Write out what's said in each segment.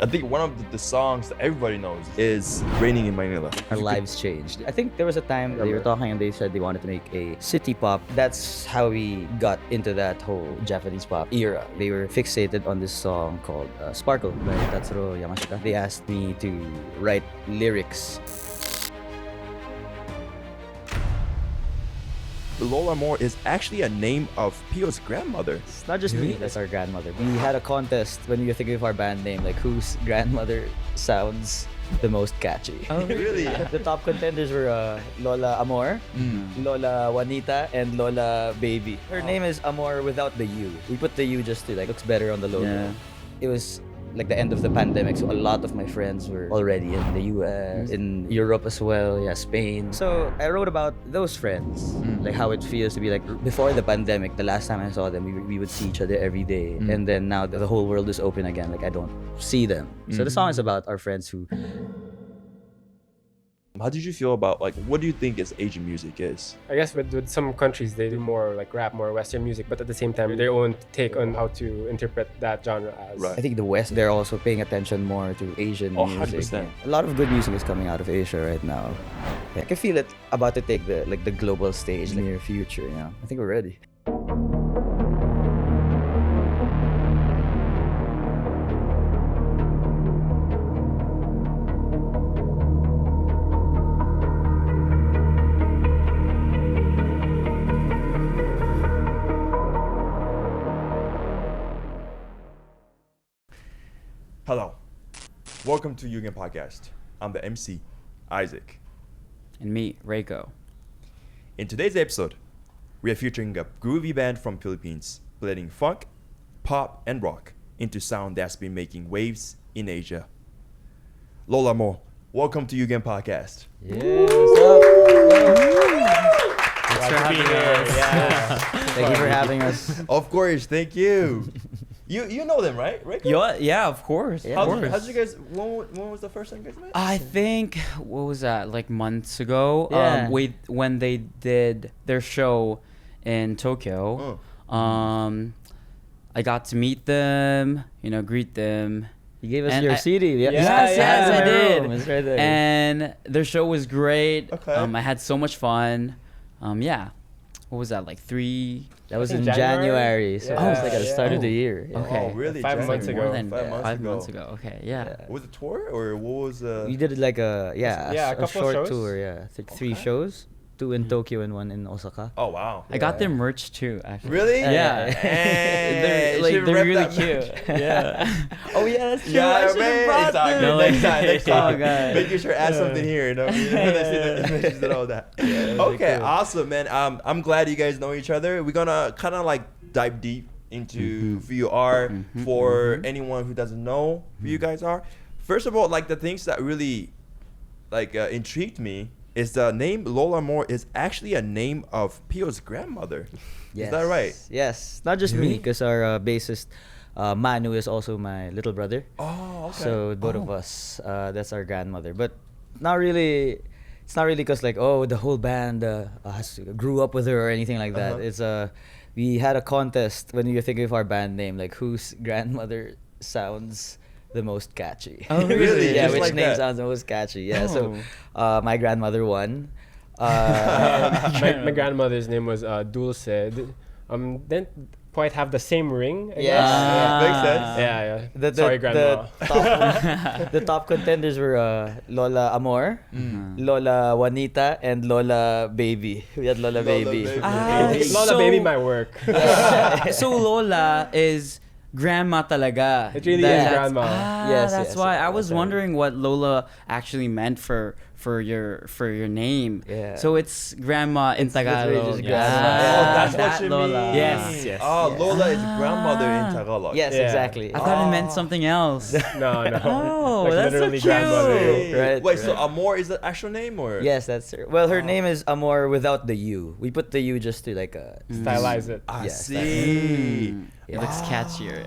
I think one of the songs that everybody knows is Raining in Manila. Our lives changed. I think there was a time they were talking and they said they wanted to make a city pop. That's how we got into that whole Japanese pop era. They were fixated on this song called Sparkle by Tatsuro Yamashita. They asked me to write lyrics. Lola Amour is actually a name of Pio's grandmother. It's not just me, that's our grandmother. We had a contest when we were thinking of our band name, like whose grandmother sounds the most catchy. Oh, really? The top contenders were Lola Amour, Lola Juanita, and Lola Baby. Her name is Amour without the U. We put the U just to looks better on the logo. Yeah. It was like the end of the pandemic, so a lot of my friends were already in the US, in Europe as well, Spain. So I wrote about those friends, like how it feels to be like before the pandemic. The last time I saw them, we would see each other every day, and then now that the whole world is open again, like I don't see them. So the song is about our friends who. How did you feel about what do you think is Asian music is? I guess with some countries they do more rap, more Western music, but at the same time their own take on how to interpret that genre as. Right. I think the West, they're also paying attention more to Asian music. 100%. A lot of good music is coming out of Asia right now. I can feel it about to take the global stage in the near future. I think we're ready. Hello. Welcome to YUGEN Podcast. I'm the MC, Isaac. And me, Reiko. In today's episode, we are featuring a groovy band from Philippines, blending funk, pop, and rock into sound that's been making waves in Asia. Lola Amour, welcome to YUGEN Podcast. Yeah, what's up? Thanks for having us. Yeah. Thank you for having us. Of course, thank you. You know them, right? Yeah, of course. Yeah. Of course. How'd you guys? When was the first time you guys met? I think what was that? Like months ago. Yeah. When they did their show in Tokyo. I got to meet them. Greet them. You gave us And your I- CD. Yes, I did. It's right there. And their show was great. Okay. I had so much fun. Yeah. What was that? Like 3. That was I in think January, so Yeah. it was like at the start of the year. Yeah. Okay. Oh, really? 5 months January? ago. More than 5 months 5 ago. months ago. Okay. Yeah. Was it a tour or what was? We did like a a couple short shows. tour. Yeah, three shows, 2 in Tokyo and 1 in Osaka. Oh wow. I got their merch too, actually. Really? Yeah. Hey, they're should've repped really that cute. merch. Yeah. Oh yeah, that's true. Yeah, I should man. have brought Exactly. them. No, next time. Oh, God. Make sure add something here. When I see the images and all that. Okay, cool. awesome, man. I'm glad you guys know each other. We're gonna kind of dive deep into who you are for anyone who doesn't know who you guys are. First of all, the things that really intrigued me is the name Lola Amour is actually a name of Pio's grandmother. Yes. Is that right? Yes, not just me, because our bassist Manu is also my little brother. Oh, okay. So both of us, that's our grandmother. But not really. It's not really because the whole band grew up with her or anything like that. It's we had a contest when we were thinking of our band name, whose grandmother sounds the most catchy. Oh, really? Yeah, Just which like name that? sounds the most catchy? Yeah. Oh. So my grandmother won. My grandmother's name was Dulce. Didn't quite have the same ring, I Yeah. guess. Makes sense. Yeah. Sorry, Grandma. The top contenders were Lola Amour, Lola Juanita, and Lola Baby. We had Lola Baby. Baby. Lola So- Baby, my work. So Lola is grandma talaga. It really is grandma. Yes, That's yes, why I was okay. wondering what Lola actually meant for your name. Yeah. So it's grandma in literally Tagalog. just grandma. Oh, that's that what you Lola. mean. Yes, yes. Oh, Yes. Lola is grandmother in Tagalog. Yes, Yeah. exactly. I thought it meant something else. No. Oh, that's so literally cute. grandmother. Right, Wait, so right. Amour is the actual name or? Yes, that's her. Well, her name is Amour without the U. We put the U just to Stylize it. I Yes, see. It looks catchier.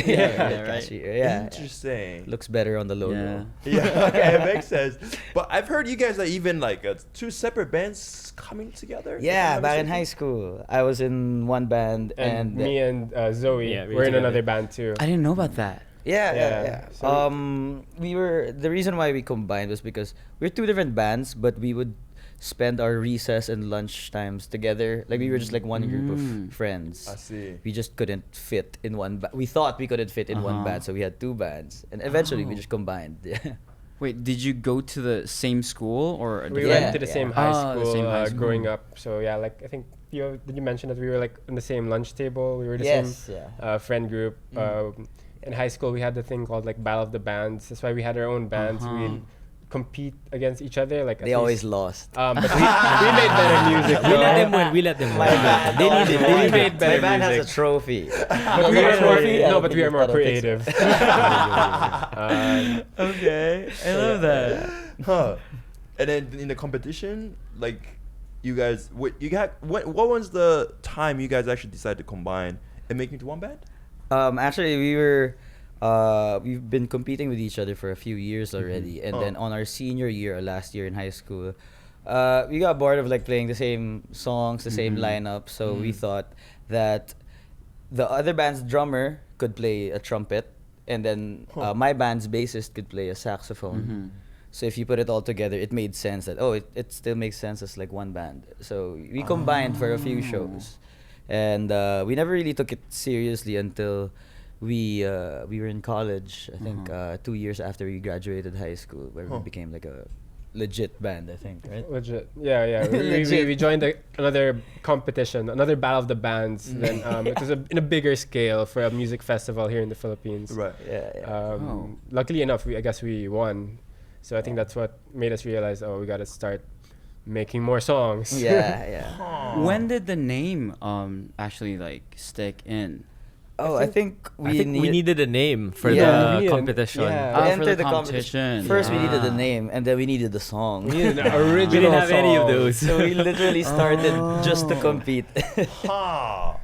yeah, Right? yeah. Interesting. Looks better on the logo. Yeah. Yeah, okay, it makes sense. But I've heard you guys are even 2 separate bands coming together. Yeah, if I'm not back in mistaken. high school, I was in one band, And and me and Zoe, Yeah, we we're in together. another band too. I didn't know about that. Yeah. So The reason why we combined was because we're two different bands, but we would spend our recess and lunch times together. Like we were just like one group of friends. I see. We just couldn't fit in one we thought we couldn't fit in one band, so we had two bands. And eventually we just combined. Yeah. Wait, did you go to the same school or a we different- went to the same Oh, high the school, same high school. growing up. So yeah, like I think did you mention that we were like on the same lunch table? We were the Yes, same yeah. friend group. In high school, we had the thing called like Battle of the Bands. That's why we had our own bands. We'd compete against each other. Like at They always least, lost. but we made better music. We let though. them win. We let them win. My band, They need it. They We need made it. better My band has a music. trophy. But we are more, Trophy? I no, don't but think we are it's- more I don't think so. creative. Okay, I love that. Huh. And then in the competition, like you guys, what was the time you guys actually decided to combine and make into one band? Actually, we've been competing with each other for a few years already, and then on our senior year, or last year in high school, we got bored of like playing the same songs, the same lineup. So we thought that the other band's drummer could play a trumpet, and then my band's bassist could play a saxophone. So if you put it all together, it made sense that it still makes sense as like one band. So we combined for a few shows, and we never really took it seriously until we were in college. I think 2 years after we graduated high school, where we became like a legit band. I think, right? Legit. Yeah. We joined another competition, another Battle of the Bands. Then it was in a bigger scale for a music festival here in the Philippines. Right. Yeah. Luckily enough, I guess we won. So I think that's what made us realize, we got to start making more songs. Yeah. When did the name actually like stick in? I think We needed a name for Yeah. the competition. Yeah. Oh, We for entered the the competition. competition. First, we needed Ah. the name, and then we needed the song. We needed an We original didn't have any of song. those. So we literally started just to compete. Ha!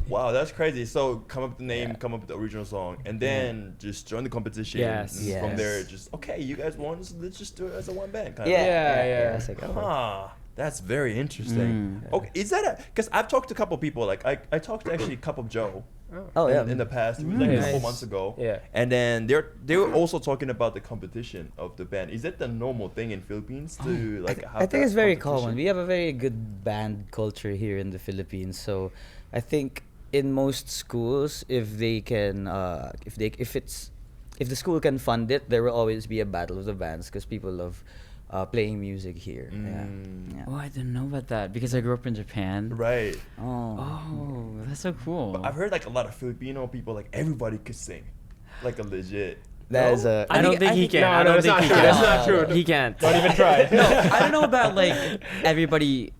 Wow, that's crazy. So come up with the name, come up with the original song, and then just join the competition. Yes. And from Yes. there, just okay, you guys won, so let's just do it as a one band. Kind Yeah. It's like, Huh. That's very interesting. Okay, is that because I've talked to a couple people, like I talked to actually Cup of Joe in the past, it was like a couple Nice. months ago. Yeah. And then they were also talking about the competition of the band. Is that the normal thing in Philippines to like have I think that it's very competition? common. We have a very good band culture here in the Philippines. So I think in most schools, if they can, if the school can fund it, there will always be a battle of the bands because people love playing music here. Yeah. Oh, I didn't know about that because I grew up in Japan. Right. Oh, that's so cool. But I've heard like a lot of Filipino people, like everybody could sing, like a legit. That is a. I don't think he can. No, I no, don't that's think not he true. can. That's not true. He can't. Don't even try. No, I don't know about like everybody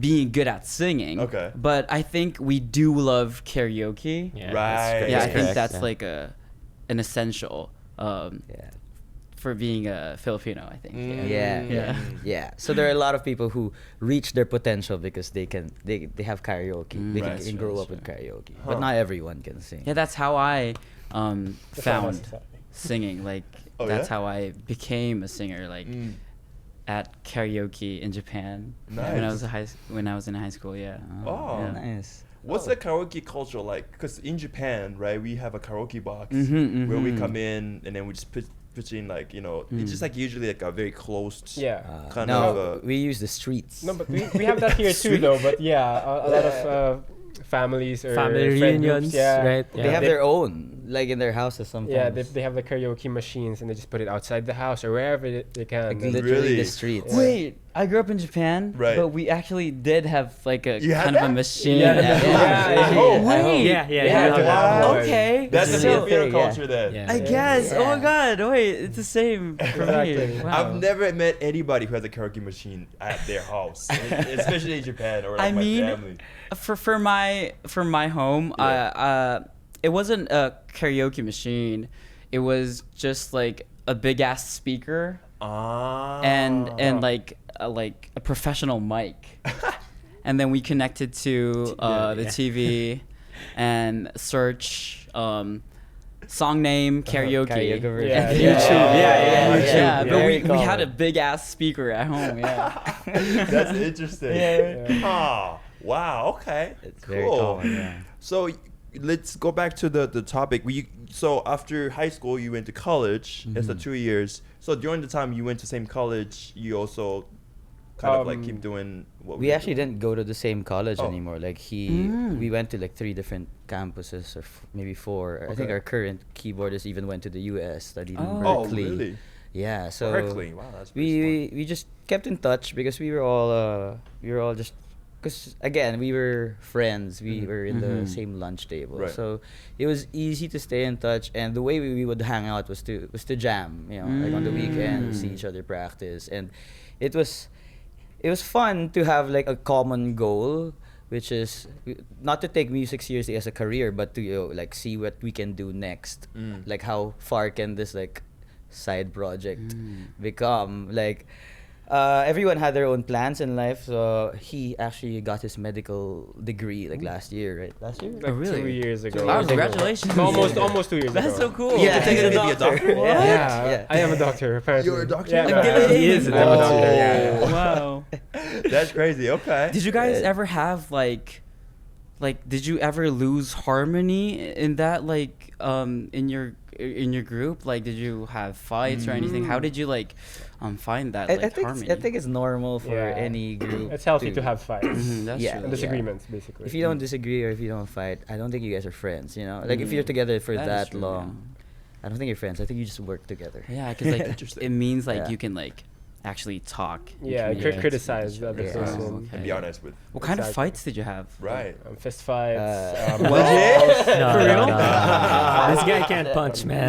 being good at singing. Okay. But I think we do love karaoke. Yeah, Right. Yeah, I that's think correct, that's yeah. like an essential Yeah. for being a Filipino, I think. Yeah. So there are a lot of people who reach their potential because they have karaoke. They Right. can grow up with karaoke. But not everyone can sing. Yeah, that's how I That's found almost- singing. Like Oh, that's yeah? how I became a singer. Like at karaoke in Japan when I was when I was in high school. Yeah. Oh. Yeah. Nice. What's the karaoke culture like? Because in Japan, right, we have a karaoke box where we come in and then we just pitch in like, you know, it's just like usually like a very closed kind no, of. we use the streets. No, but we have that here too, though. But yeah, a lot of families or Family friend reunions, groups, yeah. right? They have their own, like in their houses sometimes. Yeah, they have the karaoke machines and they just put it outside the house or wherever they can. Like And- literally Really? the streets. Wait, I grew up in Japan, Right. but we actually did have like a You had kind of a that? machine. Yeah, Yeah. Oh, Wait. Yeah. Wow. Okay. That's the This is a Filipino thing, culture then. Yeah. I guess. Oh my Yeah. God! Wait, it's the same for Exactly. me. Wow. I've never met anybody who has a karaoke machine at their house, especially in Japan or like I my mean, family. for my home, it wasn't a karaoke machine. It was just like a big ass speaker and like a professional mic, and then we connected to the TV and search song name karaoke. Karaoke version. Yeah, And yeah. YouTube, Yeah, yeah. But very we had a common. big ass speaker at home, yeah. That's interesting. Yeah. Ah, wow. Okay. It's cool. very common. Yeah. So let's go back to the topic. So after high school, you went to college. It's the 2 years. So during the time you went to same college, you also kind of like keep doing what we actually didn't go to the same college Oh. anymore. Like we went to like 3 different campuses, or maybe 4. I think our current keyboardist even went to the U.S. studied in Oh, Berkeley. really? Yeah, so Berkeley. Wow, that's pretty smart. we just kept in touch because we were all just, because again we were friends. We were in the same lunch table, Right. so it was easy to stay in touch. And the way we would hang out was to jam. You know, like on the weekend, see each other practice, and it was fun to have like a common goal, which is not to take music seriously as a career, but to like see what we can do next. Like how far can this like side project become? Like everyone had their own plans in life. So he actually got his medical degree like last year, right? Last year? Like 2 years ago. Wow, congratulations. Almost 2 years ago. That's so cool. Yeah, Take he's it to be a doctor? What? Yeah. I am a doctor, apparently. You're a doctor? Yeah, I'm no, kidding. He is a I'm a doctor. doctor, yeah. Wow. That's crazy. Okay. Did you guys ever have like did you ever lose harmony in that in your group? Like did you have fights or anything? How did you find that harmony? I think it's normal for Yeah. any group. It's healthy to have fights. That's Yeah. true. And disagreements, basically. If you don't disagree or if you don't fight, I don't think you guys are friends. You know, like if you're together for That is that true, long, I don't think you're friends. I think you just work together. Yeah, because Interesting. it means Yeah. you can actually talk. and Yeah, communicate. criticize the other Yeah. person. Oh, okay. And be honest with. What kind of Exactly. fights did you have? Right. Fist fights. Uh, Legit? No, For no, real? no. This guy can't punch, man.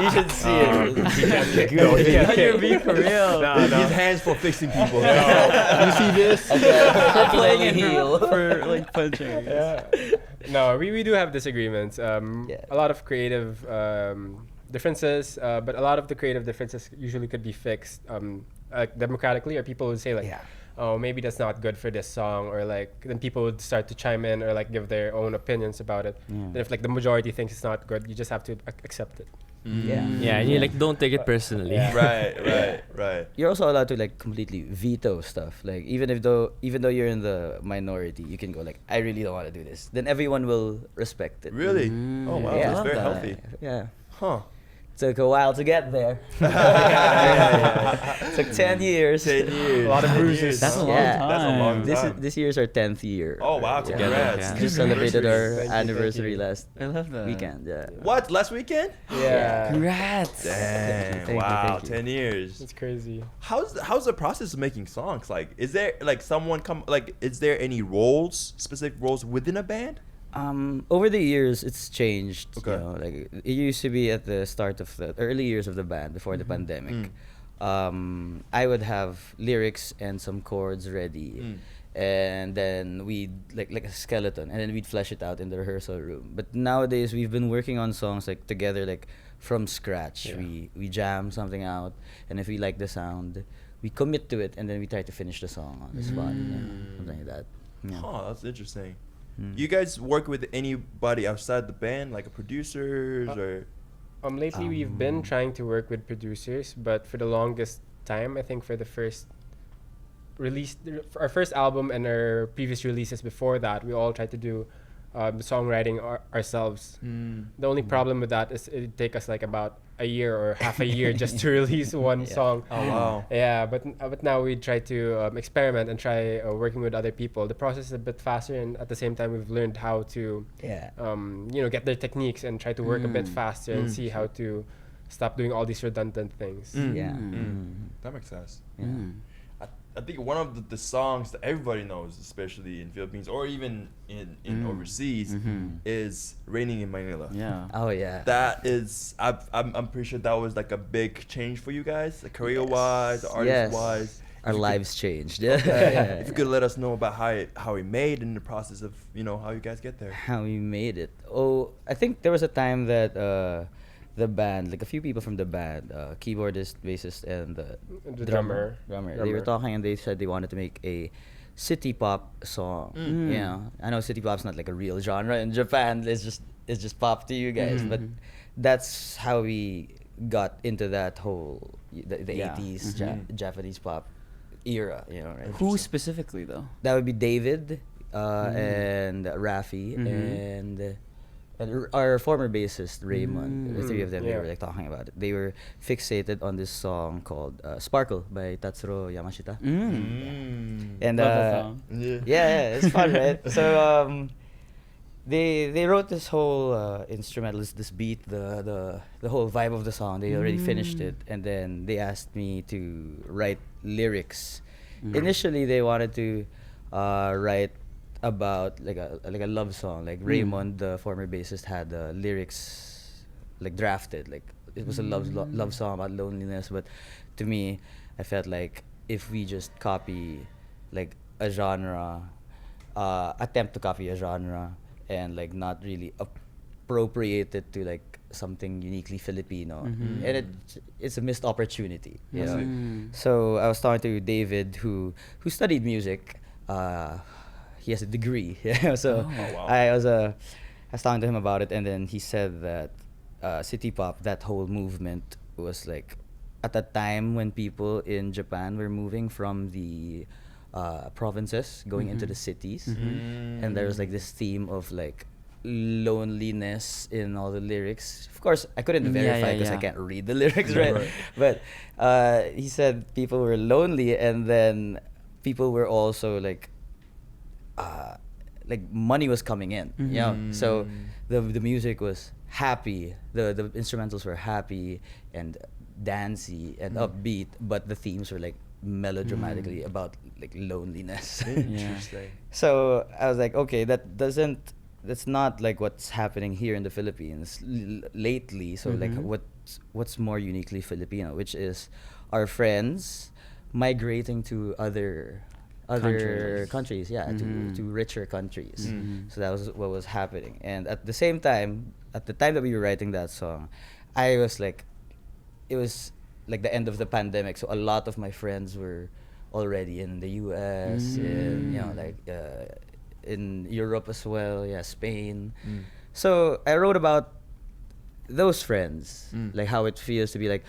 You should see it. No, he can't You're kick. being for real. His hands for fixing people. You see this? For playing a heel. for punching. I guess. Yeah. No, we do have disagreements. Yeah. A lot of creative differences, but a lot of the creative differences usually could be fixed democratically, or people would say Yeah. oh, maybe that's not good for this song, or then people would start to chime in or give their own opinions about it. Yeah. And if the majority thinks it's not good, you just have to accept it. Yeah. Yeah, and you don't take it personally. Yeah. Right. You're also allowed to completely veto stuff. Like even though you're in the minority, you can go I really don't want to do this. Then everyone will respect it. Really? Oh wow, Yeah. that's very Love that. healthy. Yeah. Huh. Took a while to get there. Took 10 years. 10 years. A lot of 10 bruises. years. That's a long Yeah. time. That's a long time. This year's our 10th year. Oh wow, Yeah. congrats. Yeah. Just celebrated our Thank you, anniversary thank you. last I love that. weekend. Yeah. What? Last weekend? Yeah. Congrats. Dang. Thank you, Wow, thank you. 10 years. It's crazy. How's the process of making songs? Is there someone is there any specific roles within a band? Over the years, it's changed. Okay. You know, it used to be at the start of the early years of the band before the pandemic. I would have lyrics and some chords ready, and then we'd like a skeleton, and then we'd flesh it out in the rehearsal room. But nowadays, we've been working on songs together, from scratch. Yeah. We jam something out, and if we like the sound, we commit to it, and then we try to finish the song on the spot. Yeah, something like that. Yeah. Oh, that's interesting. You guys work with anybody outside the band, like producers or? Lately we've been trying to work with producers, but for the longest time, I think for the first release, our first album and our previous releases before that, we all tried to do songwriting ourselves. The only problem with that is it'd take us about a year or half a year just to release one song. Oh wow. Yeah, but now we try to experiment and try working with other people. The process is a bit faster, and at the same time, we've learned how to, Yeah. get their techniques and try to work a bit faster and see how to stop doing all these redundant things. Yeah. That makes sense. Yeah. I think one of the songs that everybody knows, especially in Philippines or even in overseas, is "Raining in Manila." Yeah. Oh yeah. That is, I'm pretty sure that was a big change for you guys, career wise, artist wise. Our lives changed. Yeah. If you could let us know about how it made in the process of how you guys get there. How we made it. Oh, I think there was a time that the band, a few people from the band, keyboardist, bassist, and the drummer. they were talking and they said they wanted to make a city pop song. You know, I know city pop's not a real genre in Japan. It's just pop to you guys, but that's how we got into that whole the Yeah. 80s Japanese pop era. You know, right? Who specifically though? That would be David. and Rafi and our former bassist Raymond. The three of them, they were like talking about it. They were fixated on this song called Sparkle by Tatsuro Yamashita. And Love that song. yeah, it's fun, right? So they wrote this whole instrumental, this beat, the whole vibe of the song. They already finished it, and then they asked me to write lyrics. Initially, they wanted to write about like a love song. Like Raymond, the former bassist, had the lyrics like drafted. Like it was a love song about loneliness. But to me, I felt like if we just copy like a genre, attempt to copy a genre, and like not really appropriate it to like something uniquely Filipino, and it's a missed opportunity, you know. So I was talking to David, who studied music. He has a degree, so I was talking to him about it, and then he said that city pop, that whole movement, was like at the time when people in Japan were moving from the provinces going into the cities, and there was like this theme of like loneliness in all the lyrics. Of course, I couldn't verify because I can't read the lyrics, right? But he said people were lonely, and then people were also like money was coming in, you know. So the music was happy, the instrumentals were happy and dancey and upbeat, but the themes were like melodramatically about like loneliness. Interesting. So I was like, okay, that's not like what's happening here in the Philippines lately. So like what's more uniquely Filipino, which is our friends migrating to other countries, to richer countries. So that was what was happening. And at the same time, at the time that we were writing that song, I was like, it was like the end of the pandemic, so a lot of my friends were already in the US, and in Europe as well, Spain. So I wrote about those friends, like how it feels to be like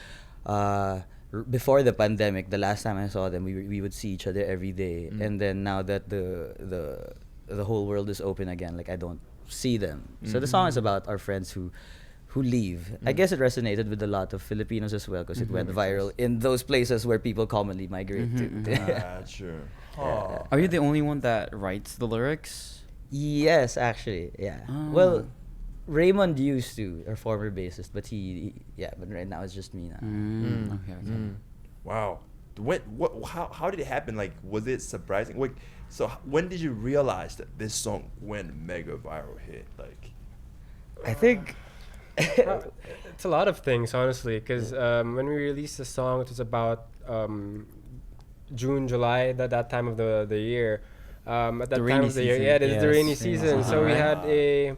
before the pandemic. The last time I saw them, we would see each other every day, and then now that the whole world is open again, like I don't see them. So the song is about our friends who leave. I guess it resonated with a lot of Filipinos as well, because it went viral in those places where people commonly migrate to. Sure. Are you the only one that writes the lyrics? Yes, actually, yeah. Well, Raymond used to, our former bassist, but but right now it's just me now. Okay. Wow. How did it happen? Like, was it surprising? Like, so when did you realize that this song went mega viral hit? Like, I think it's a lot of things, honestly, because when we released the song, it was about June, July, that time of the year. At that time of the year, it is the rainy season. So we had a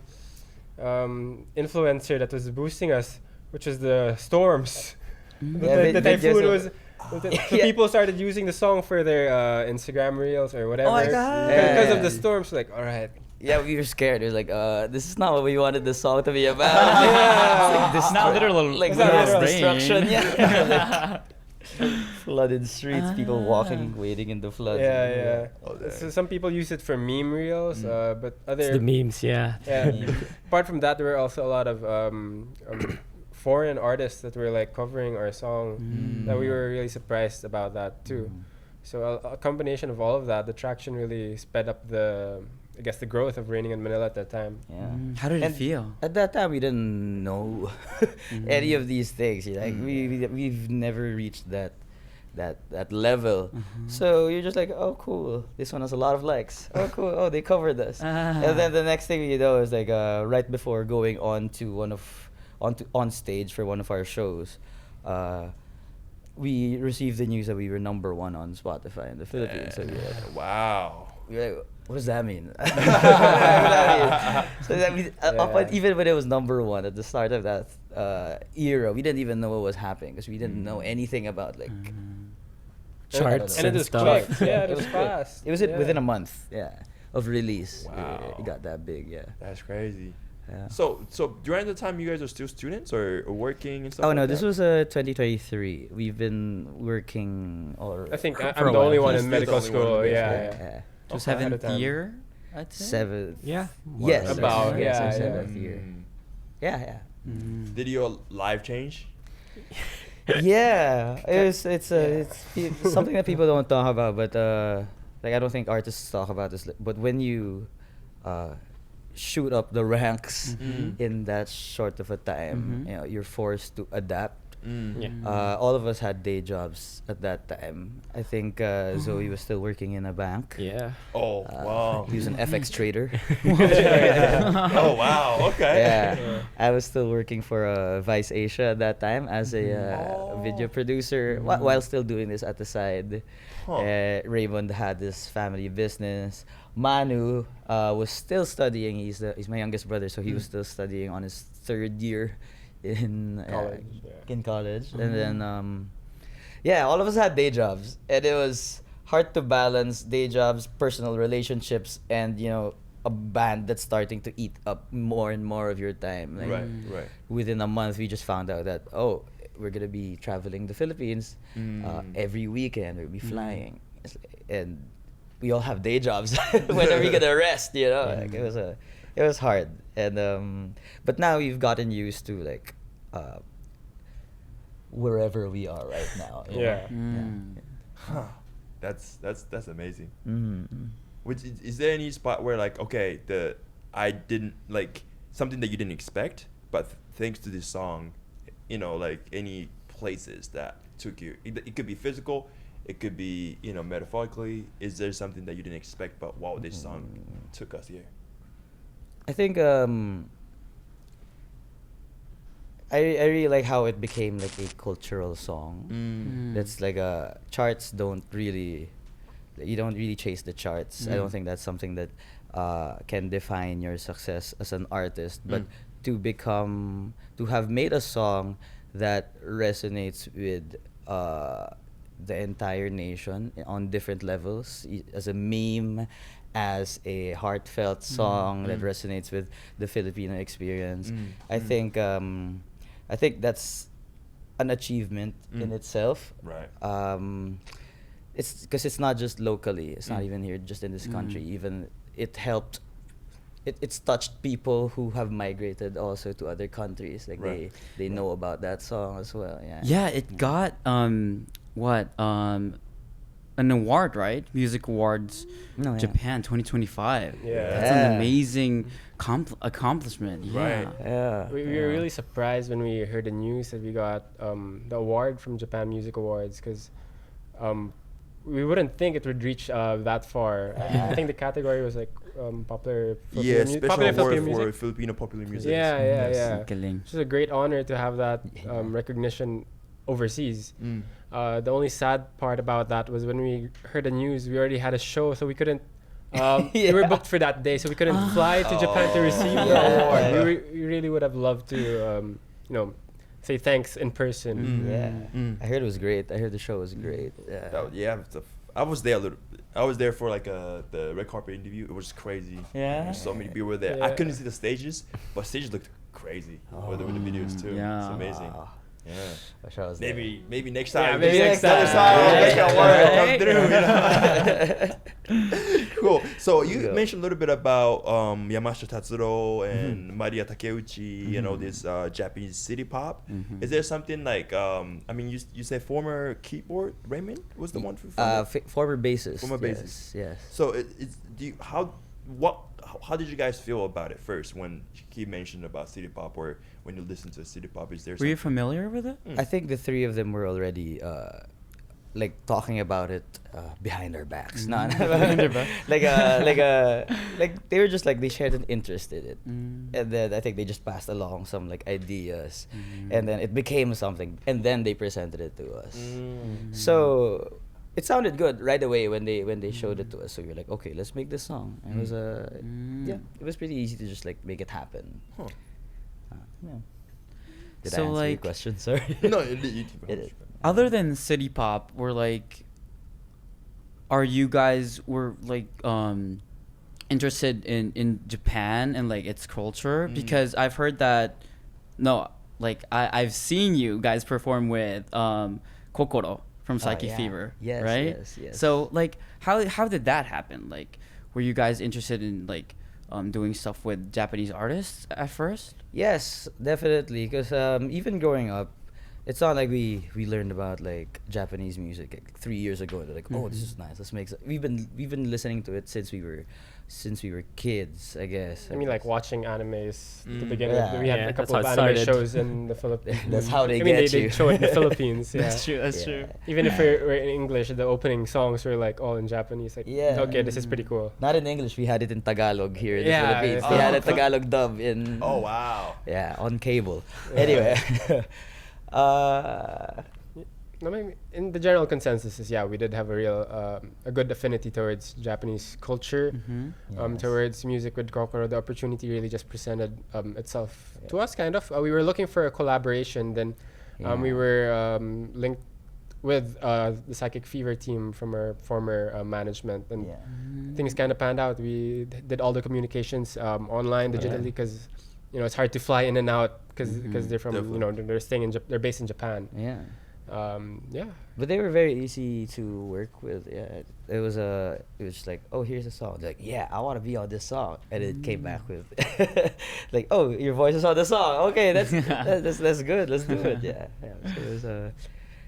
influencer that was boosting us, which was the storms. The typhoon was. So people started using the song for their Instagram reels or whatever. Oh my God. Because of the storms, like, all right. Yeah, we were scared. It was like, this is not what we wanted the song to be about. It's not literal, like literal destruction. Flooded streets, people walking, wading in the flood. So some people use it for meme reels, but other It's the memes, yeah. Apart from that, there were also a lot of foreign artists that were like covering our song that we were really surprised about that too. So a combination of all of that, the traction really sped up the growth of Raining in Manila at that time. How did it feel? At that time, we didn't know any of these things. Like we've never reached that level. So you're just like, oh cool, this one has a lot of likes. Oh cool, oh they covered us. And then the next thing you know is like right before going on stage for one of our shows, we received the news that we were number 1 on Spotify in the Philippines. So we're like, wow. We're like, what does that mean? So that means, even when it was number 1 at the start of that era, we didn't even know what was happening because we didn't know anything about like charts and it was stuff. quick. Yeah, it was fast. It was within a month, of release. Wow. It got that big, That's crazy. Yeah. So during the time, you guys are still students or working and stuff? Oh like no, that? this was 2023. We've been working I think for I'm a the only while. one in medical school. Yeah. So 7th year? I'd say. seventh. Yeah. Yes. About, yes, yeah, our yeah. seventh year. Yeah. Did your life change? Yeah, it's something that people don't talk about, but like I don't think artists talk about this. But when you shoot up the ranks in that short of a time, you know, you're forced to adapt. All of us had day jobs at that time. I think Zoe was still working in a bank. Yeah. Oh, wow. He was an FX trader. Oh, wow. Okay. Yeah. I was still working for Vice Asia at that time as a video producer while still doing this at the side. Raymond had this family business. Manu was still studying. He's my youngest brother, so he was still studying on his third year in college. And then all of us had day jobs, and it was hard to balance day jobs, personal relationships, and you know, a band that's starting to eat up more and more of your time. Like, Right. within a month, we just found out that we're gonna be traveling the Philippines every weekend. We'll be flying, and we all have day jobs. When are we gonna rest? You know, like, it was hard. And but now we've gotten used to like wherever we are right now. you know? Huh. That's amazing. Mm-hmm. Which is there any spot where like, okay, I didn't like something that you didn't expect, but thanks to this song, you know, like any places that took you, it could be physical, it could be, you know, metaphorically. Is there something that you didn't expect, but wow, this song took us here? I think I really like how it became like a cultural song. That's like charts don't really, you don't really chase the charts. I don't think that's something that can define your success as an artist. But to have made a song that resonates with the entire nation on different levels, as a meme, as a heartfelt song that resonates with the Filipino experience. I think that's an achievement in itself. Right. It's because it's not just locally. It's not even here, just in this country. Even it helped. It's touched people who have migrated also to other countries. Like they know about that song as well. Yeah. Yeah, it got an award, right? Music Awards, Japan 2025. Yeah. That's an amazing accomplishment. Yeah. Right. Yeah. We were really surprised when we heard the news that we got the award from Japan Music Awards, because we wouldn't think it would reach that far. I think the category was like popular Filipino Special popular award Filipino for music. Filipino popular music. Yeah. Galing. It's just a great honor to have that recognition overseas. The only sad part about that was when we heard the news, we already had a show, so we couldn't. We were booked for that day, so we couldn't fly to Japan to receive the award. We really would have loved to, say thanks in person. I heard it was great. I heard the show was great. I was there for like the red carpet interview. It was crazy. Yeah. So many people were there. I couldn't see the stages, but stages looked crazy with the videos too. Yeah. It's amazing. Yeah. Wish I was Maybe next time. Yeah, maybe next time. Come through. Cool. So you mentioned a little bit about Yamashita Tatsuro and Maria Takeuchi, you know, this Japanese city pop. Is there something like you said former keyboard Raymond was the one for former bassist. Former bassist. Yes. So how did you guys feel about it first when he mentioned about city pop, or when you listen to city pop? Is there Were you familiar with it? I think the three of them were already like talking about it behind our backs. Not like they were just like, they shared an interest in it, and then I think they just passed along some like ideas, and then it became something, and then they presented it to us. So it sounded good right away when they showed it to us. So we were like, okay, let's make this song. And it was it was pretty easy to just like make it happen. Did I So, answer your like- question? Sorry. No, you Other than city pop, you guys interested in Japan and like its culture? Because I've heard that I've seen you guys perform with Kokoro from Psyche yeah. Fever, Yes, right? yes. So like how did that happen? Like were you guys interested in like doing stuff with Japanese artists at first? Yes, definitely. Because even growing up, it's not like we learned about like Japanese music like 3 years ago. They're like, oh, this is nice. Let's make. We've been listening to it since we were kids, I guess. I mean, like watching animes at the beginning. Yeah. We had Yeah, a couple of that's how anime it started. shows in the Philippines. That's how they I mean, get they you. show it in the Philippines. Yeah. That's true. That's true. Even if we're in English, the opening songs were like all in Japanese. Like, Yeah. okay, this is pretty cool. Not in English. We had it in Tagalog here in the Yeah, Philippines. yeah. They had a Tagalog dub in. Oh wow. Yeah, on cable. Yeah. Anyway. No, maybe in the general consensus is we did have a good affinity towards Japanese culture, Yes. towards music with Kokoro. The opportunity really just presented itself to us, kind of. We were looking for a collaboration. Then we were linked with the Psychic Fever team from our former management, and things kind of panned out. We did all the communications online digitally because it's hard to fly in and out because they're from they're staying they're based in Japan. Yeah. Yeah. But they were very easy to work with. Yeah, it was just like, oh, here's a song. They're like, yeah, I want to be on this song, and it came back with, like, oh, your voice is on the song. Okay, that's good. Let's do it. Yeah. So it was a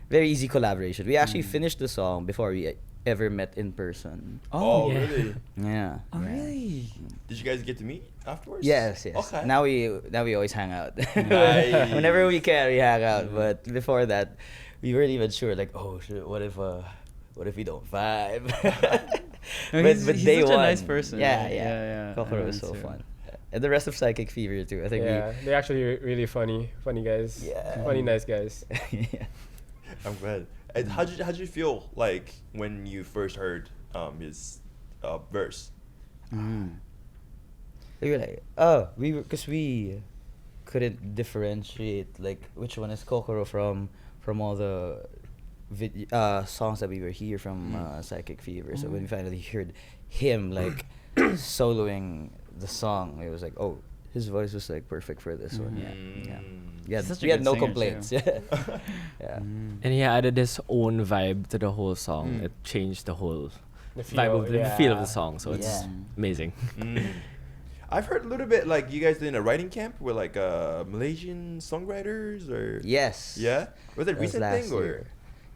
very easy collaboration. We actually finished the song before we ever met in person. Oh, yeah. really? Yeah. Oh, really? Did you guys get to meet afterwards? Yes. Okay. Now we always hang out. Nice. Whenever we can, we hang out. But before that, we weren't even sure. Like, oh shit, what if we don't vibe? No, but he's day such a one, nice person. Yeah, Right? Yeah. Kokoro I was so too. fun, and the rest of Psychic Fever too. I think They're actually really funny guys. Yeah. Funny, nice guys. yeah. I'm glad. And how'd you feel like when you first heard his verse? We were like, because we couldn't differentiate like which one is Kokoro from all the songs that we were here from Psychic Fever. So when we finally heard him like soloing the song, it was like, oh, his voice was like perfect for this one. Yeah. Such a We had good no singer, complaints. too. Yeah. Yeah. And he added his own vibe to the whole song. It changed the whole The vibe of the feel of the song. So it's Yeah. amazing. I've heard a little bit like you guys did a writing camp with like Malaysian songwriters or Yes. yeah. Was it a That was recent last thing or? year.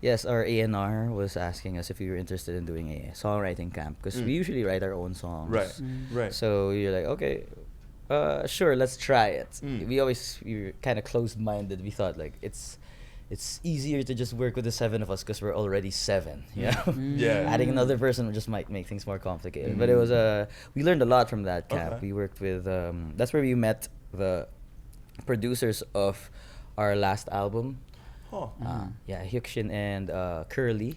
Yes, our A&R was asking us if we were interested in doing a songwriting camp because we usually write our own songs. Right. Right. So you're like, okay, sure, let's try it. We were kind of closed-minded. We thought like it's easier to just work with the 7 of us because we're already 7. Yeah. Yeah. Adding another person just might make things more complicated. But it was we learned a lot from that camp. Okay. We worked with that's where we met the producers of our last album. Huh. Yeah, Hyukshin and Curly.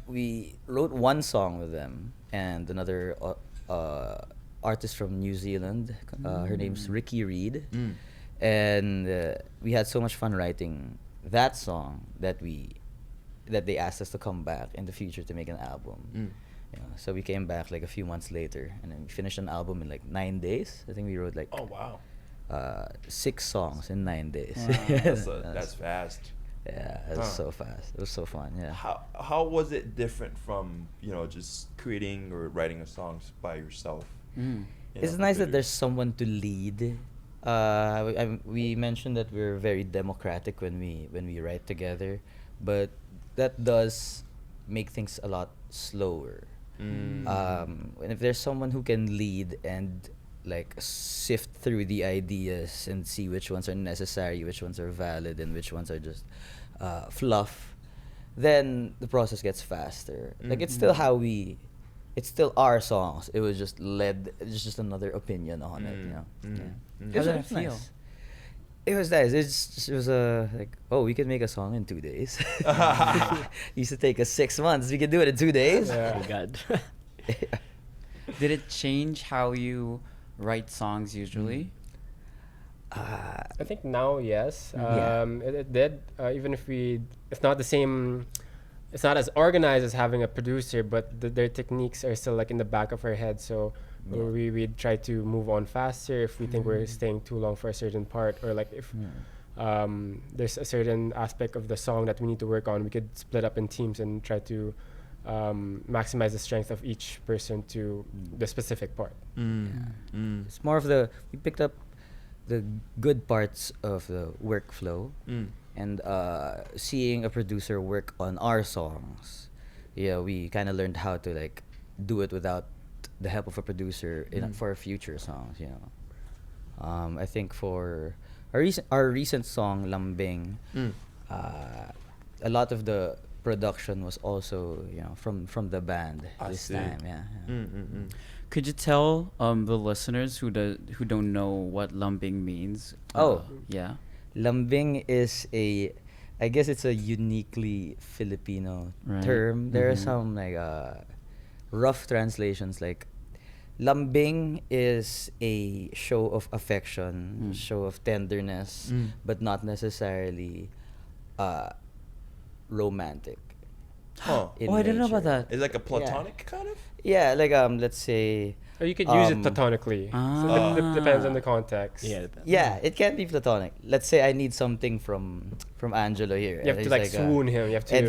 We wrote one song with them and another artist from New Zealand. Her name's Ricky Reed. And we had so much fun writing that song that they asked us to come back in the future to make an album. Yeah, so we came back like a few months later and then we finished an album in like 9 days. I think we wrote like Oh wow. 6 songs in 9 days. That's fast. Yeah, it was so fast. It was so fun. Yeah. How was it different from just creating or writing a songs by yourself? It's nice that there's someone to lead. We mentioned that we're very democratic when we write together, but that does make things a lot slower. And if there's someone who can lead and like sift through the ideas and see which ones are necessary, which ones are valid, and which ones are just fluff, then the process gets faster. Like it's still it's still our songs. It was just it's just another opinion on it, you know. How did it was feel? nice. It was nice. It was like, oh, we can make a song in 2 days. Used to take us 6 months. We can do it in 2 days. Oh my God. Did it change how you write songs usually? I think now, yes. Yeah. It did. Even if it's not the same, it's not as organized as having a producer, but their techniques are still like in the back of our head. So we try to move on faster if we think we're staying too long for a certain part, or like if there's a certain aspect of the song that we need to work on, we could split up in teams and try to maximize the strength of each person to the specific part. It's more of we picked up the good parts of the workflow, and seeing a producer work on our songs, we kind of learned how to like do it without the help of a producer for future songs. I think for our recent song Lambing, a lot of the production was also from the band this time. Could you tell the listeners who don't know what lambing means? Yeah. Lambing is I guess it's a uniquely Filipino term. There are some like rough translations, like lambing is a show of affection, show of tenderness, but not necessarily romantic. I didn't know about that. It's like a platonic kind of? Yeah, like let's say. Or you could use it platonically. So it depends on the context. Yeah, it can be platonic. Let's say I need something from Angelo here. You have to like swoon him. You have to. And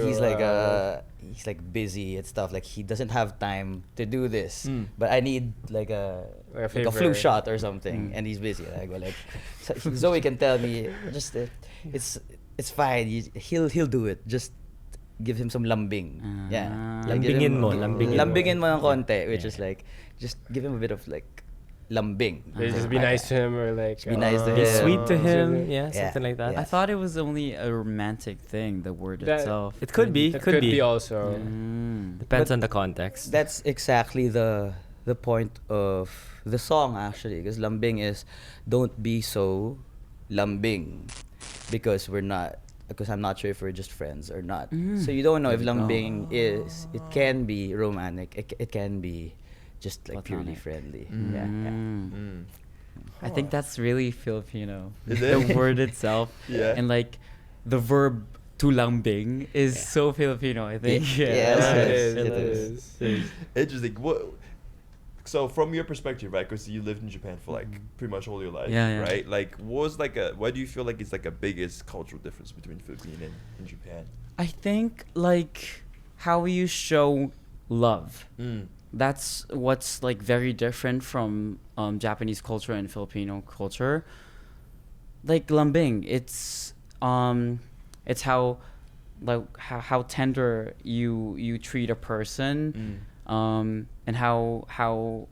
he's like busy and stuff. Like he doesn't have time to do this. But I need like a flu shot or something, and he's busy. I go like, Zoe can tell me just it's fine. He'll do it. Just give him some lambing. Lambingin mo ng konti, which is like just give him a bit of like lambing. Just be nice to him, or like be nice to be him. sweet to him, something like that. Yeah. I thought it was only a romantic thing, the word itself. It could be. It could be also. Depends on the context. That's exactly the point of the song, actually, because lambing is don't be so lambing, because I'm not sure if we're just friends or not. So you don't know if lambing it can be romantic, it can be just like purely friendly. I think that's really Filipino. Is The it? word itself. And like the verb to lambing is so Filipino, I think. It is. Interesting. So from your perspective, right? Because you lived in Japan for like pretty much all your life, right? Like, what do you feel like is like a biggest cultural difference between Philippines and Japan? I think like how you show love. That's what's like very different from Japanese culture and Filipino culture. Like lambing, it's how tender you treat a person. And how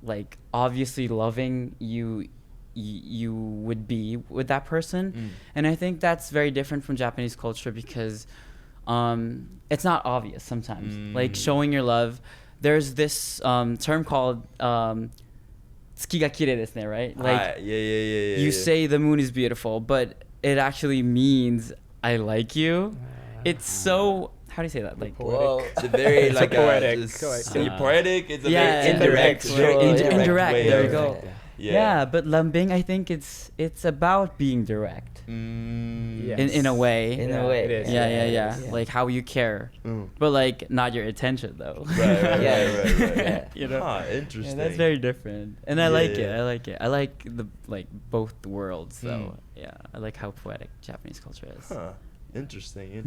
like obviously loving you would be with that person. And I think that's very different from Japanese culture, because it's not obvious sometimes. Like showing your love, there's this term called tsuki ga kirei desu ne, right? Like you say the moon is beautiful, but it actually means I like you. It's so, how do you say that? Like, it's a very like poetic. Poetic. It's a very indirect. Indirect. way There of- you go. Yeah, but lambing, I think it's about being direct. In a way. In a way. It is. Yeah. Like how you care, but like not your attention though. Right. You know. Interesting. Yeah, that's very different, and I like it. Yeah. I like the both worlds though. Yeah, I like how poetic Japanese culture is. Interesting.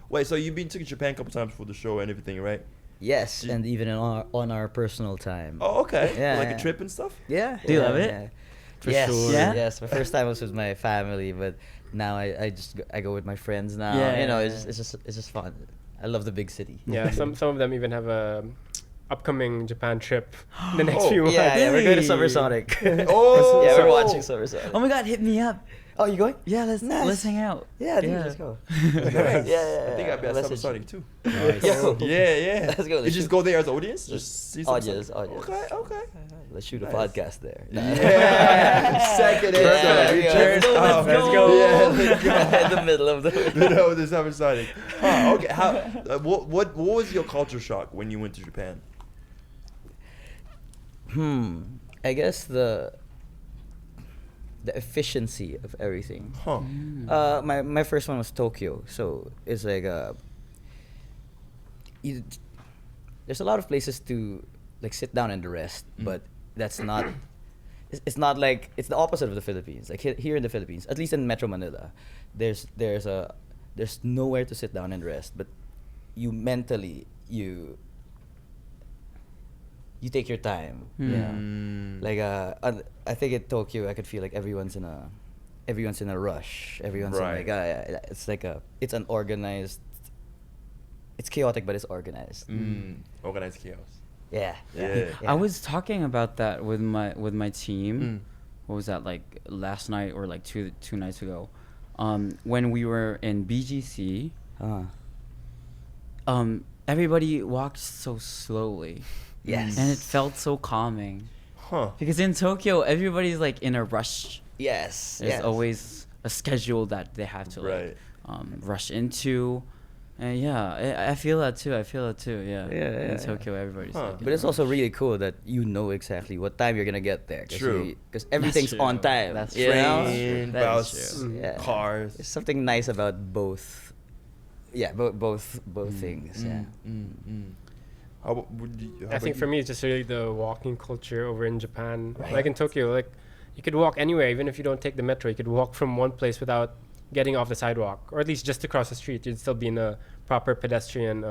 Wait, so you've been to Japan a couple times for the show and everything, right? Yes, and even on our personal time. Oh, okay. Yeah, Like yeah. a trip and stuff? Yeah. Do you love it? Yeah. For yes, sure. Yes. My first time was with my family, but now I go with my friends now. Yeah. It's just fun. I love the big city. Yeah, some of them even have a upcoming Japan trip in the next few months. Yeah, we're going to Really? Summer Sonic. Oh! Yeah, we're watching Summer Sonic. Oh my God, hit me up. Oh, you going? Yeah, let's hang out. Yeah, dude, let's go. Nice. Yeah. I think I'll be at Summer Message. Sonic too. Yo. Yeah. Let's go. You just go there as audience? Just see some Audience. Okay. Let's shoot a Nice. podcast there. Yeah. Second episode. We turned up. Let's go. Yeah, let's go. In the middle of the. Middle of the Summer Sonic. Okay. How? What was your culture shock when you went to Japan? I guess the efficiency of everything. My first one was Tokyo, so it's like there's a lot of places to like sit down and rest, but that's not. It's not like, it's the opposite of the Philippines. Like here in the Philippines, at least in Metro Manila, there's nowhere to sit down and rest. But you mentally you take your time. Yeah. Like I think in Tokyo I could feel like everyone's in a rush. Everyone's in like it's an organized. It's chaotic, but it's organized. Organized chaos. Yeah. I was talking about that with my team. What was that, like last night or like two nights ago? When we were in BGC, everybody walked so slowly. Yes. And it felt so calming. Huh. Because in Tokyo, everybody's like in a rush. Yes. There's always a schedule that they have to like rush into. And yeah, I feel that too. Yeah. In Tokyo, everybody's like, But it's also really cool that you know exactly what time you're gonna get there. True. Because everything's on time. That's you true. know? Train, That's bus, true. cars. There's something nice about both. Yeah, both things. Yeah. I think for me, it's just really the walking culture over in Japan. Like in Tokyo, like you could walk anywhere, even if you don't take the metro. You could walk from one place without getting off the sidewalk, or at least just across the street. You'd still be in a proper pedestrian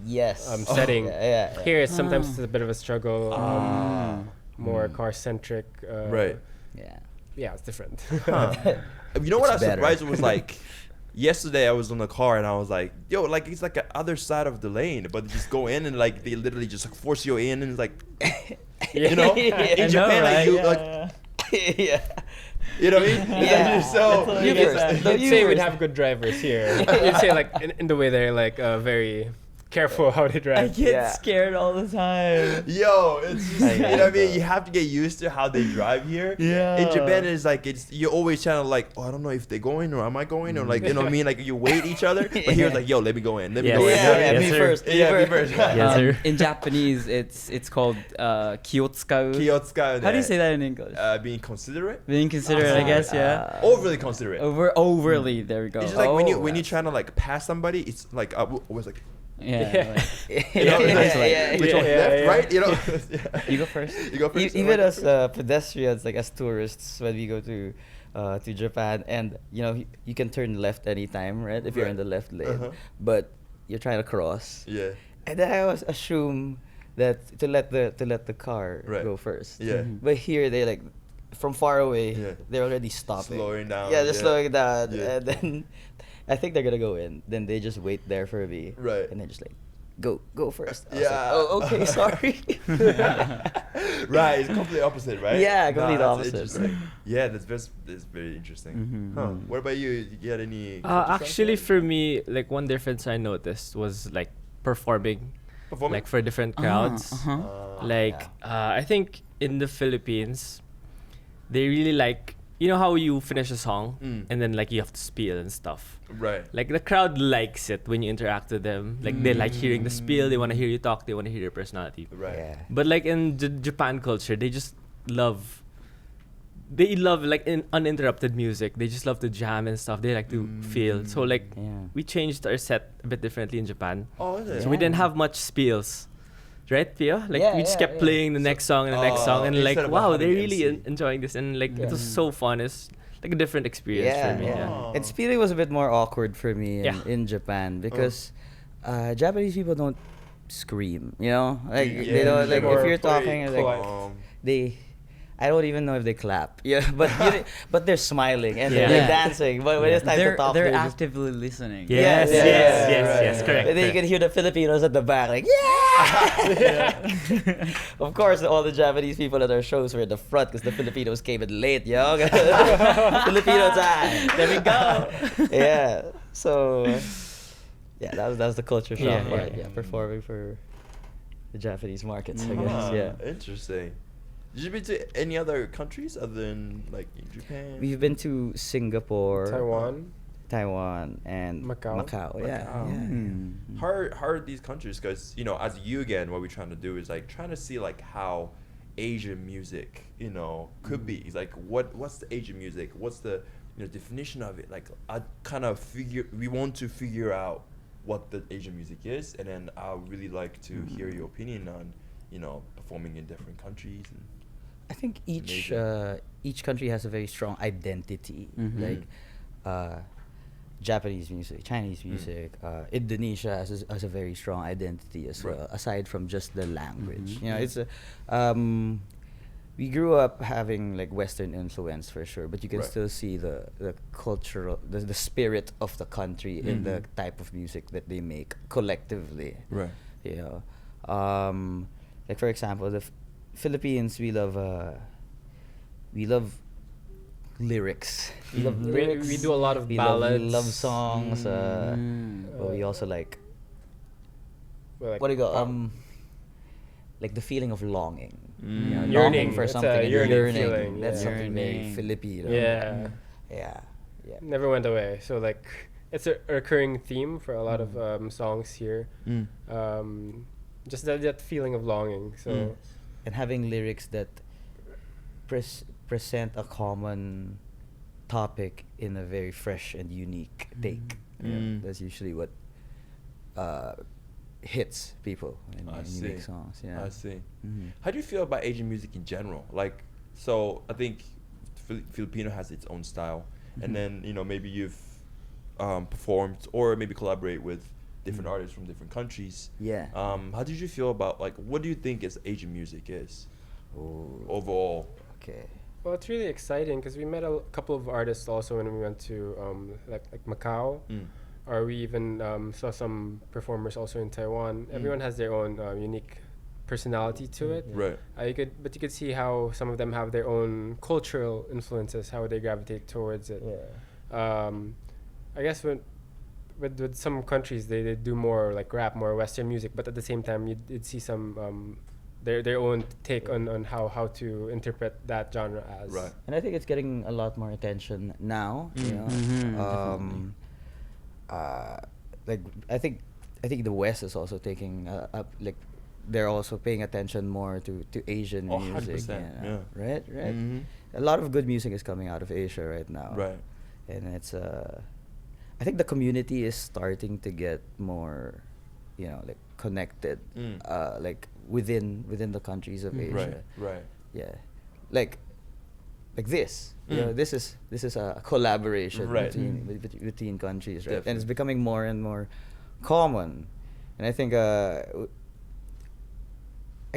setting. Here, it's sometimes it's a bit of a struggle, more car-centric. Right. Yeah, it's different. You know what I was better. surprised was like, yesterday I was on the car and I was like, yo, like it's like the other side of the lane, but you just go in and like they literally just like force you in and it's like, you know, in Japan like you like. You know what I mean? Yeah. So You'd say we'd have good drivers here. You'd say like in the way they're like very careful how they I drive. get scared all the time. yo, it's just, you know what I mean? You have to get used to how they drive here. Yeah. In Japan, it's like you're always trying to like, oh, I don't know if they're going or am I going or like, you know what I mean? Like you wait each other. But here it's like, yo, let me go in. Let me go in. Yeah, Yes, me sir. first. Yeah, me first. Yes, sir. In Japanese, it's called kiyotsukau. Kiyotsuka. How do you say that in English? Being considerate. Being considerate, I guess. Yeah. Overly considerate. Overly. There we go. It's just like when you're trying to like pass somebody, it's like always like, Yeah. you know, it's like, which one, left, right? You know. You go first. You go first. Even as pedestrians, like as tourists, when we go to Japan, and you know you can turn left anytime, right? If you're in the left lane, but you're trying to cross. Yeah. And then I always assume that to let the car go first. Yeah. But here they like from far away, Yeah. they're already stopping. Slowing down. Yeah, they're slowing down, Yeah. and then I think they're gonna go in. Then they just wait there for me. Right. And they're just like, go first. I was Yeah. like, oh, okay, sorry. Right, it's completely opposite, right? Yeah, complete that's opposite. interesting. Yeah, that's very interesting. Huh. What about you? You had any? Actually, for me, like one difference I noticed was like performing like for different crowds. I think in the Philippines, they really like, you know how you finish a song and then like you have to spiel and stuff. Right. Like the crowd likes it when you interact with them. Like they like hearing the spiel. They want to hear you talk. They want to hear your personality. Right. Yeah. But like in Japan culture, they just love. They love like uninterrupted music. They just love to jam and stuff. They like to feel. So like we changed our set a bit differently in Japan. Oh, is it? So we didn't have much spiels. Right, Pio? Like we just kept playing the next song and the next song, and like, instead of wow, having they're really MC. enjoying this, and like it was so fun. It's like a different experience for me. Yeah. And spieling was a bit more awkward for me Yeah. in Japan because Japanese people don't scream, you know? Like they don't, like if you're talking like I don't even know if they clap. Yeah, but they're smiling and they're dancing. But when it's time to talk, they're just- actively listening. Yes, Yeah, yes, correct. And then you can hear the Filipinos at the back like, yeah! Of course, all the Japanese people at our shows were at the front because the Filipinos came in late, yo. Filipino time. There we go. Yeah. So, yeah, that was the culture shock part. Yeah, performing for the Japanese markets, I guess. Yeah. Interesting. Did you been to any other countries other than like in Japan? We've been to Singapore, Taiwan, and Macau. Yeah. How are these countries? Because as YouGan, what we're trying to do is like trying to see like how Asian music, could be. It's like what's the Asian music? What's the definition of it? Like we want to figure out what the Asian music is, and then I would really like to hear your opinion on performing in different countries. And I think each country has a very strong identity. Like Japanese music, Chinese music, Indonesia has a very strong identity as well, aside from just the language. You know, it's we grew up having like Western influence for sure, but you can still see the cultural, the spirit of the country in the type of music that they make collectively. Right. You know, like for example, the Philippines, we love lyrics. We love lyrics. We do a lot of ballads. We love songs. But we also like Well, like what do you go? Like the feeling of longing. You know, Yearning. longing for That's a something. And yearning feeling, That's yeah. something very Yearning. Filipino. Yeah. Yeah. Never went away. So like, it's a recurring theme for a lot of songs here. Just that feeling of longing. So And having lyrics that present a common topic in a very fresh and unique take. Yeah, that's usually what hits people when you make songs. Yeah. I see. How do you feel about Asian music in general? Like, so I think Filipino has its own style, and then maybe you've performed or maybe collaborate with different artists from different countries. Yeah. How did you feel about, like, what do you think is Asian music is overall? Okay. Well, it's really exciting because we met a couple of artists also when we went to like Macau, or we even saw some performers also in Taiwan. Everyone has their own unique personality to it. Right. You could see how some of them have their own cultural influences, how they gravitate towards it. Yeah. I guess with some countries they do more like rap, more Western music, but at the same time you'd see some their own take on how to interpret that genre as. Right. And I think it's getting a lot more attention now. You know, like I think the West is also taking up, like they're also paying attention more to Asian music. 100%, Yeah. Right. A lot of good music is coming out of Asia right now. Right. And it's I think the community is starting to get more, like connected, like within the countries of Asia. Right. Yeah, like this. This is a collaboration between countries, right? Definitely. And it's becoming more and more common. And I think I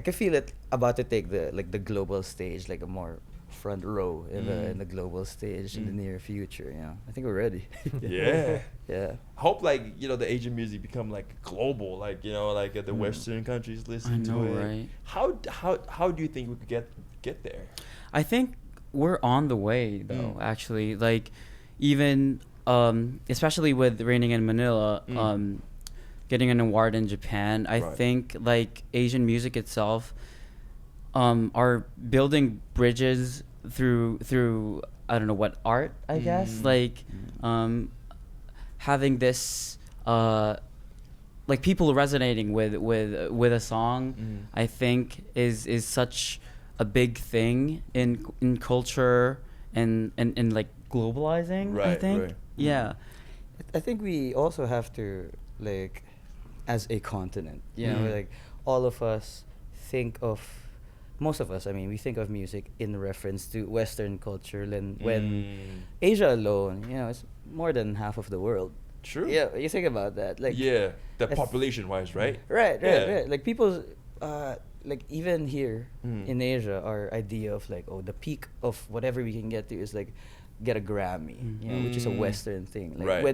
can feel it about to take the global stage, like a more front row in the global stage in the near future. I think we're ready. Yeah. Yeah. Hope like the Asian music become like global, like the Western countries listen to it. Right? How do you think we could get there? I think we're on the way though. Actually, like even especially with Raining in Manila, getting an award in Japan. I think like Asian music itself are building bridges through I don't know what art, I guess, like having this like people resonating with a song. I think is such a big thing in culture and like globalizing. I think I think we also have to, like, as a continent, like all of us most of us, we think of music in reference to Western culture, and when Asia alone, it's more than half of the world. True. Yeah, you think about that. Like, the population-wise, right? Right. Like people, like even here in Asia, our idea of like, the peak of whatever we can get to is like get a Grammy, which is a Western thing. Like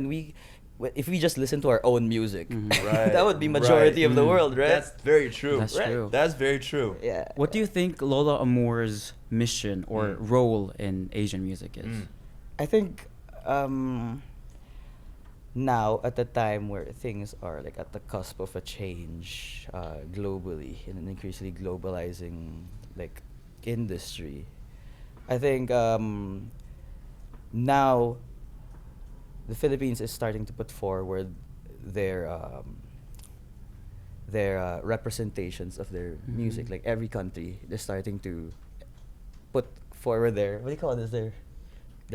if we just listen to our own music, that would be majority of the world, right? That's very true. That's true. That's very true. Yeah. What do you think Lola Amour's mission or role in Asian music is? I think now, at the time where things are like at the cusp of a change globally, in an increasingly globalizing like industry, I think now the Philippines is starting to put forward their representations of their music. Like every country, they're starting to put forward their, what do you call this, their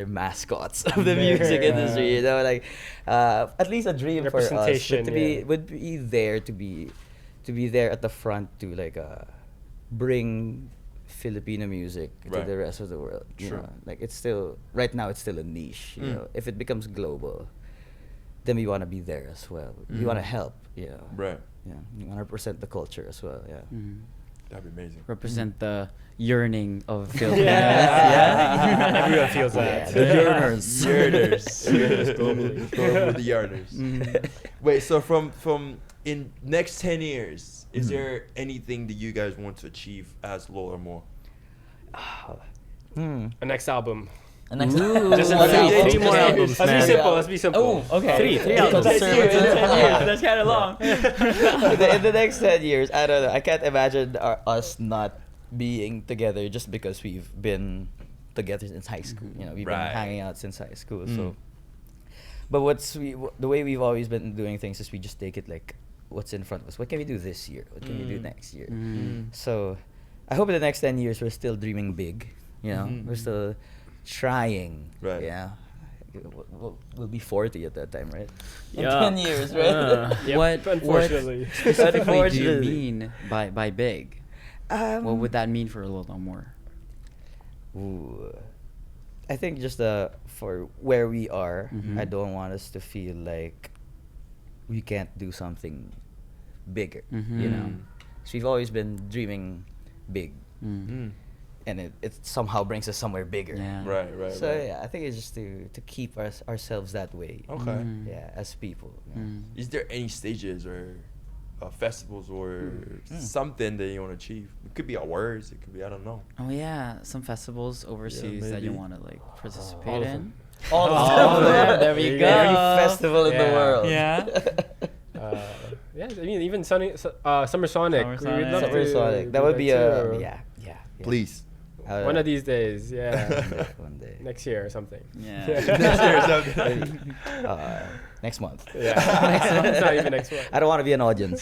mascots of the music industry. Like at least a dream for us would be there to be there at the front to like bring Filipino music to the rest of the world. You know? Like it's still right now it's still a niche. You know, if it becomes global, then we want to be there as well. We want to help, Right. Yeah, we want to represent the culture as well. Yeah. That'd be amazing. Represent the yearning of Filipinos. Everyone feels that. The yearners. Yearners. Globally. The yearners. Wait, so from in next 10 years, is there anything that you guys want to achieve as Lola Amour? A next album. Just three more albums, Let's man. Let's be simple. Oh, okay. Three albums. That's kind of long. In the next 10 years, I don't know. I can't imagine us not being together just because we've been together since high school. We've been hanging out since high school. So, but the way we've always been doing things is we just take it like what's in front of us. What can we do this year? What can we do next year? So, I hope in the next 10 years we're still dreaming big. We're still trying. Right. Yeah. We'll be 40 at that time, right? In Yeah. 10 years, right? What Unfortunately. specifically do you mean by big? What Um, would that mean for Lola Amour? Ooh. I think just for where we are, I don't want us to feel like we can't do something bigger, So we've always been dreaming big, and it somehow brings us somewhere bigger. Yeah. Right. So yeah, I think it's just to keep ourselves that way. Okay. Yeah, as people. Yeah. Is there any stages or festivals or something that you want to achieve? It could be awards. It could be, I don't know. Oh yeah, some festivals overseas that you maybe. want to like participate all of in. them. All of Oh, them. there we go. Every festival in the Yeah. world. Yeah. Yeah, I mean, even Summer Sonic. Summer We'd love Summer to Sonic. That do would be too. yeah. Please. One of these days, yeah. One day. Next year or something. Yeah. Next year or something. Next month. Yeah. It's not even next one. I don't want to be an audience.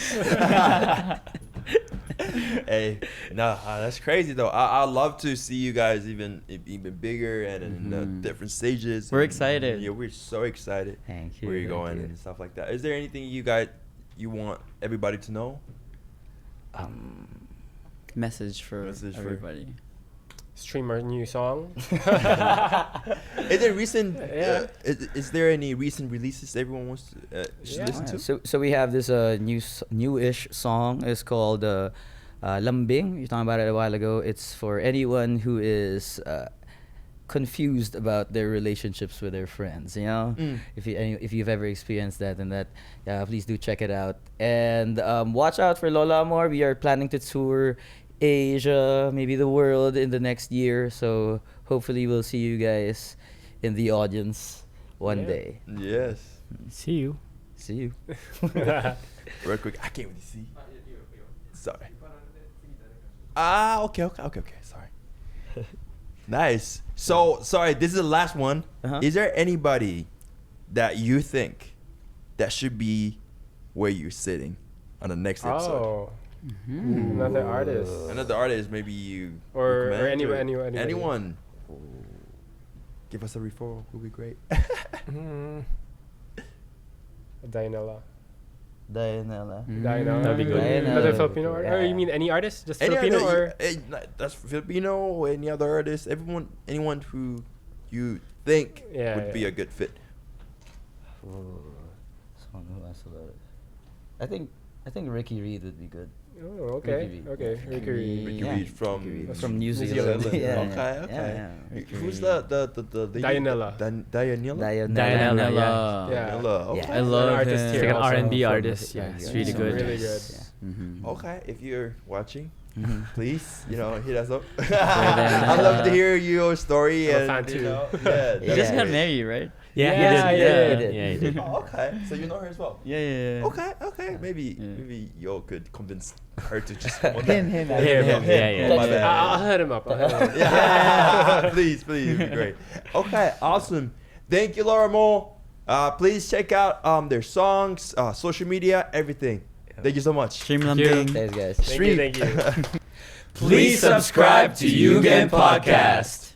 Hey, no, that's crazy though. I'd love to see you guys even bigger and in different stages. We're And, excited. Yeah, we're so excited. Thank you. Where you're thank going you. and stuff like that. Is there anything you want everybody to know? Message for Message for- everybody. Stream our new song. Is there recent? Yeah. Is there any recent releases everyone wants to should listen to? So we have this newish song. It's called Lambing. You talked about it a while ago. It's for anyone who is confused about their relationships with their friends. If you've ever experienced that, and that, please do check it out. And watch out for Lola Amour. We are planning to tour Asia, maybe the world in the next year. So hopefully we'll see you guys in the audience one day. Yes. See you. See you. Real quick, I can't really see. Sorry. Okay. Sorry. Nice. So, sorry, this is the last one. Is there anybody that you think that should be where you're sitting on the next episode? Oh. Another artist. Another artist, maybe you Or recommend, anybody. anyone. Give us a referral, would be great. Dianella. Dianella. Dianella. That'd be good. Another Dianella. Filipino artist? Or you mean any artist? Just Any Filipino other, or? that's Filipino or any other artist, anyone who you think would be a good fit. Someone who has a lot of- I think Ricky Reed would be good. Oh, okay. Ricky Reed. Okay. Ricky Reed. Ricky Yeah. Reed from From New Zealand. Zealand. Okay. Ricky Who's Reed. the Dianella. Dianella? Dianella, yeah. Yeah. Okay. Yeah. I love An artist him. It's here like an also. R&B From- artist. Yeah, it's really yeah. good. Really good. Okay, if you're watching, please, hit us up. Dianella. I'd love to hear your story. I'm a And fan too. yeah, He just Yeah. got married, right? Yeah, Yeah, he did. yeah, He did. Oh, okay, so you know her as well. Yeah. Okay. Maybe you could convince her to just Him. Yeah. Oh, my bad. I'll hit him up. Yeah, please, it'd be great. Okay, awesome. Thank you, Lola Amour. Please check out their songs, social media, everything. Thank you so much. Stream Thank you. Lambing. Thanks, guys. Thank you. Please subscribe to YUGEN Podcast.